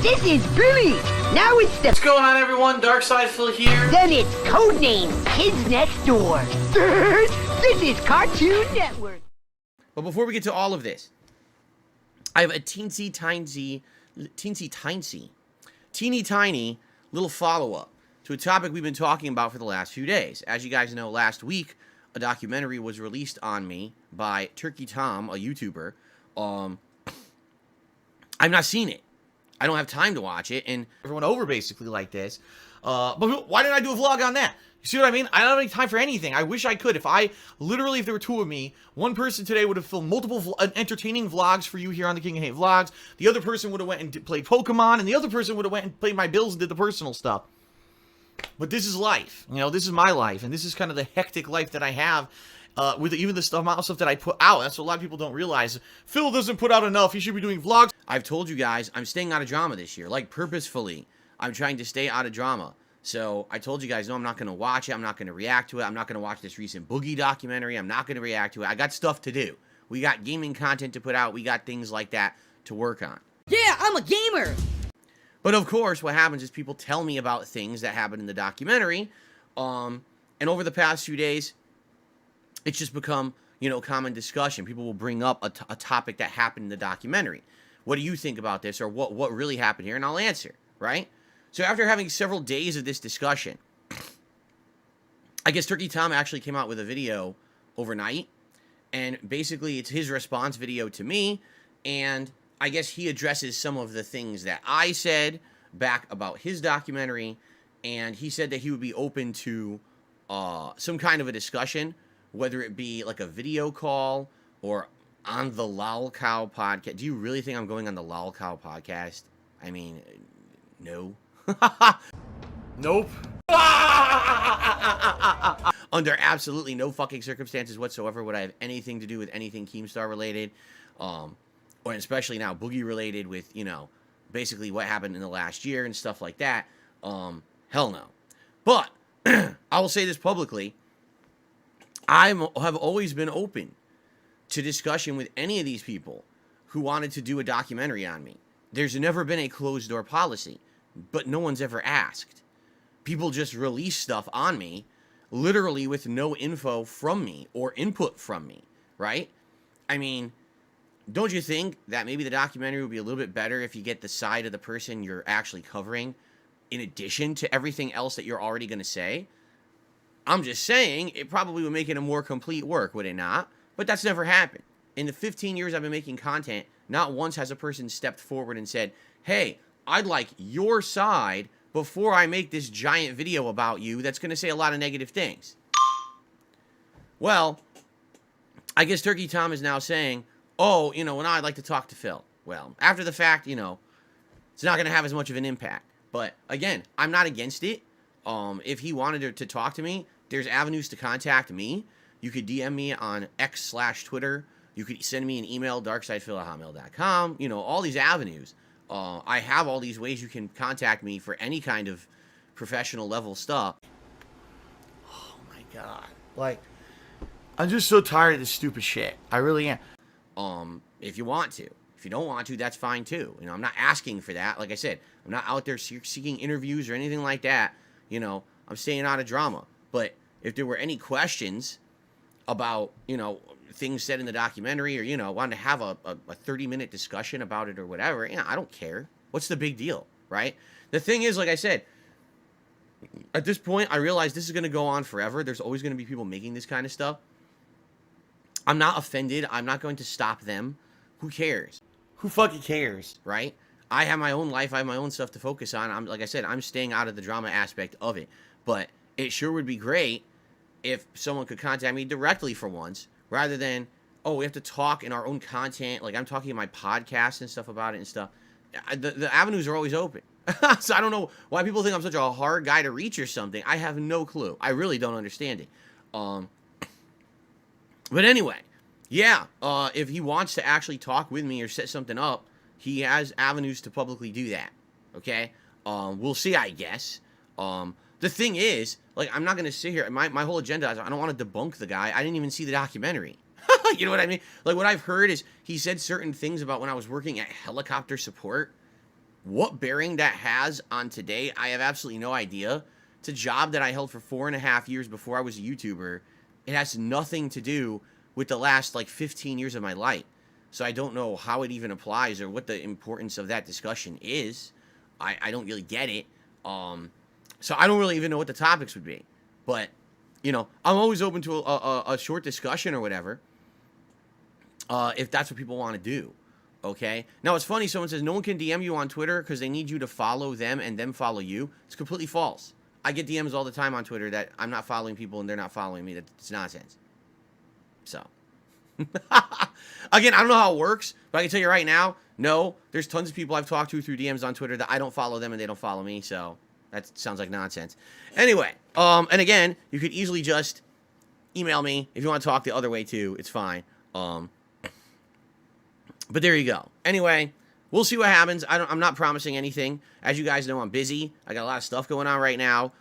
This is Billy. Now it's the... What's going on, everyone? Darkside Phil here. Then it's codename Kids Next Door. This is Cartoon Network. But before we get to all of this, I have a teeny tiny little follow-up to a topic we've been talking about for the last few days. As you guys know, last week, a documentary was released on me by Turkey Tom, a YouTuber. I've not seen it. I don't have time to watch it, and everyone over basically like this. But why didn't I do a vlog on that? You see what I mean? I don't have any time for anything. I wish I could. If there were two of me, one person today would have filmed multiple entertaining vlogs for you here on the King of Hate Vlogs. The other person would have went and played Pokemon, and the other person would have went and played my bills and did the personal stuff. But this is life. You know, this is my life, and this is kind of the hectic life that I have. With even the amount of stuff that I put out. That's what a lot of people don't realize. Phil doesn't put out enough. He should be doing vlogs. I've told you guys, I'm staying out of drama this year. Like, purposefully. I'm trying to stay out of drama. So, I told you guys, no, I'm not going to watch it. I'm not going to react to it. I'm not going to watch this recent Boogie documentary. I'm not going to react to it. I got stuff to do. We got gaming content to put out. We got things like that to work on. Yeah, I'm a gamer. But, of course, what happens is people tell me about things that happened in the documentary. And over the past few days, it's just become, you know, common discussion. People will bring up a topic that happened in the documentary. What do you think about this, or what really happened here? And I'll answer, right? So after having several days of this discussion, I guess Turkey Tom actually came out with a video overnight, and basically it's his response video to me, and I guess he addresses some of the things that I said back about his documentary, and he said that he would be open to some kind of a discussion, whether it be like a video call or on the Lol Cow podcast. Do you really think I'm going on the Lol Cow podcast? I mean, no. Nope. Under absolutely no fucking circumstances whatsoever would I have anything to do with anything Keemstar related, or especially now Boogie related with, you know, basically what happened in the last year and stuff like that. Hell no. But I will say this publicly. I have always been open to discussion with any of these people who wanted to do a documentary on me. There's never been a closed-door policy, but no one's ever asked. People just release stuff on me, literally with no info from me or input from me, right? I mean, don't you think that maybe the documentary would be a little bit better if you get the side of the person you're actually covering in addition to everything else that you're already going to say? I'm just saying, it probably would make it a more complete work, would it not? But that's never happened. In the 15 years I've been making content, not once has a person stepped forward and said, hey, I'd like your side before I make this giant video about you that's going to say a lot of negative things. Well, I guess Turkey Tom is now saying, oh, you know, well, now I'd like to talk to Phil. Well, after the fact, you know, it's not going to have as much of an impact. But, again, I'm not against it. If he wanted to talk to me, there's avenues to contact me. You could DM me on X/Twitter. You could send me an email, darksidefil@hotmail.com. You know, all these avenues. I have all these ways you can contact me for any kind of professional level stuff. Oh, my God. Like, I'm just so tired of this stupid shit. I really am. If you want to. If you don't want to, that's fine, too. You know, I'm not asking for that. Like I said, I'm not out there seeking interviews or anything like that. You know, I'm staying out of drama. But if there were any questions about, you know, things said in the documentary, or, you know, wanted to have a 30-minute discussion about it or whatever, you know, I don't care. What's the big deal, right? The thing is, like I said, at this point, I realize this is going to go on forever. There's always going to be people making this kind of stuff. I'm not offended. I'm not going to stop them. Who cares? Who fucking cares, right? I have my own life. I have my own stuff to focus on. Like I said, I'm staying out of the drama aspect of it. But it sure would be great if someone could contact me directly for once, rather than, oh, we have to talk in our own content. Like, I'm talking in my podcast and stuff about it and stuff. The avenues are always open. So I don't know why people think I'm such a hard guy to reach or something. I have no clue. I really don't understand it. But anyway, yeah, if he wants to actually talk with me or set something up, he has avenues to publicly do that, okay? We'll see, I guess. The thing is, like, I'm not going to sit here. My whole agenda is I don't want to debunk the guy. I didn't even see the documentary. You know what I mean? Like, what I've heard is he said certain things about when I was working at helicopter support. what bearing that has on today, I have absolutely no idea. It's a job that I held for 4.5 years before I was a YouTuber. It has nothing to do with the last, like, 15 years of my life. So I don't know how it even applies or what the importance of that discussion is. I don't really get it. So I don't really even know what the topics would be. But, you know, I'm always open to a short discussion or whatever. If that's what people want to do. Okay? Now, it's funny. Someone says, no one can DM you on Twitter because they need you to follow them and them follow you. It's completely false. I get DMs all the time on Twitter that I'm not following people and they're not following me. That's nonsense. So. Again, I don't know how it works, but I can tell you right now, no, there's tons of people I've talked to through DMs on Twitter that I don't follow them and they don't follow me, so that sounds like nonsense. Anyway, and again, you could easily just email me if you want to talk the other way too. It's fine. But there you go. Anyway, we'll see what happens. I'm not promising anything. As you guys know, I'm busy. I got a lot of stuff going on right now.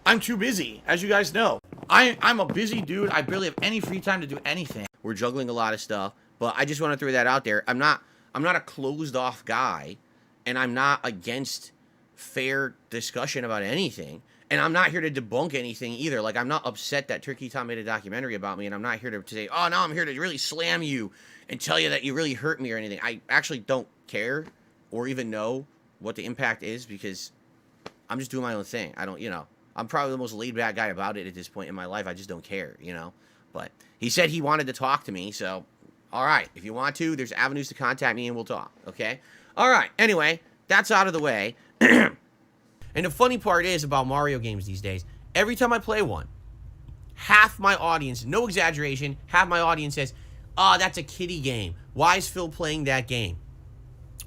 I'm too busy, as you guys know. I'm a busy dude. I barely have any free time to do anything. We're juggling a lot of stuff, but I just want to throw that out there. I'm not a closed off guy, and I'm not against fair discussion about anything. And I'm not here to debunk anything either. Like, I'm not upset that Turkey Tom made a documentary about me, and I'm not here to say, oh, no, I'm here to really slam you and tell you that you really hurt me or anything. I actually don't care or even know what the impact is because I'm just doing my own thing. I don't, you know, I'm probably the most laid back guy about it at this point in my life. I just don't care, you know. But he said he wanted to talk to me, so all right. If you want to, there's avenues to contact me and we'll talk, okay? All right. Anyway, that's out of the way. And the funny part is about Mario games these days, every time I play one, half my audience, no exaggeration, half my audience says, oh, that's a kiddie game. Why is Phil playing that game?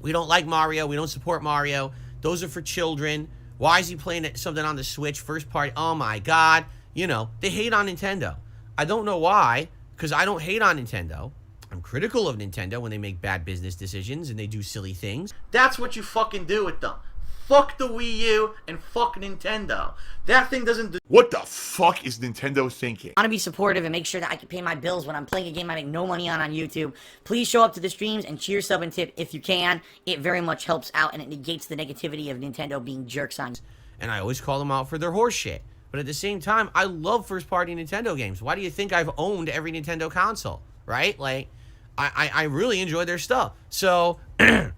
We don't like Mario. We don't support Mario. Those are for children. Why is he playing something on the Switch, first party? Oh, my God. You know, they hate on Nintendo. I don't know why, because I don't hate on Nintendo. I'm critical of Nintendo when they make bad business decisions and they do silly things. That's what you fucking do with them. Fuck the Wii U and fuck Nintendo. That thing doesn't do. What the fuck is Nintendo thinking? I want to be supportive and make sure that I can pay my bills when I'm playing a game I make no money on YouTube. Please show up to the streams and cheer, sub, and tip if you can. It very much helps out and it negates the negativity of Nintendo being jerks on you. And I always call them out for their horse shit. But at the same time, I love first-party Nintendo games. Why do you think I've owned every Nintendo console, right? Like, I really enjoy their stuff. So, the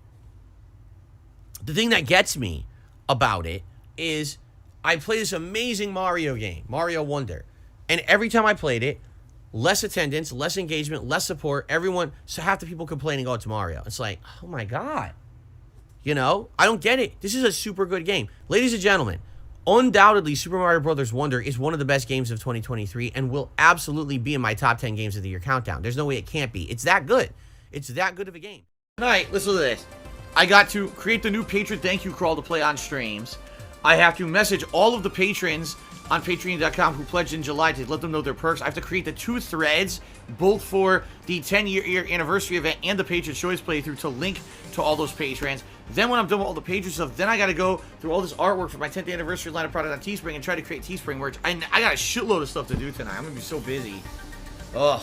thing that gets me about it is I play this amazing Mario game, Mario Wonder. And every time I played it, less attendance, less engagement, less support. Everyone, so half the people complaining, oh, it's Mario. It's like, oh my God. You know, I don't get it. This is a super good game. Ladies and gentlemen, undoubtedly, Super Mario Bros. Wonder is one of the best games of 2023 and will absolutely be in my top 10 games of the year countdown. There's no way it can't be. It's that good. It's that good of a game. Tonight, listen to this. I got to create the new patron thank you crawl to play on streams. I have to message all of the patrons on Patreon.com who pledged in July to let them know their perks. I have to create the 2 threads, both for the 10-year anniversary event and the Patron Choice playthrough to link to all those patrons. Then when I'm done with all the patron stuff, then I got to go through all this artwork for my 10th anniversary line of product on Teespring and try to create Teespring merch. I got a shitload of stuff to do tonight. I'm going to be so busy. Ugh.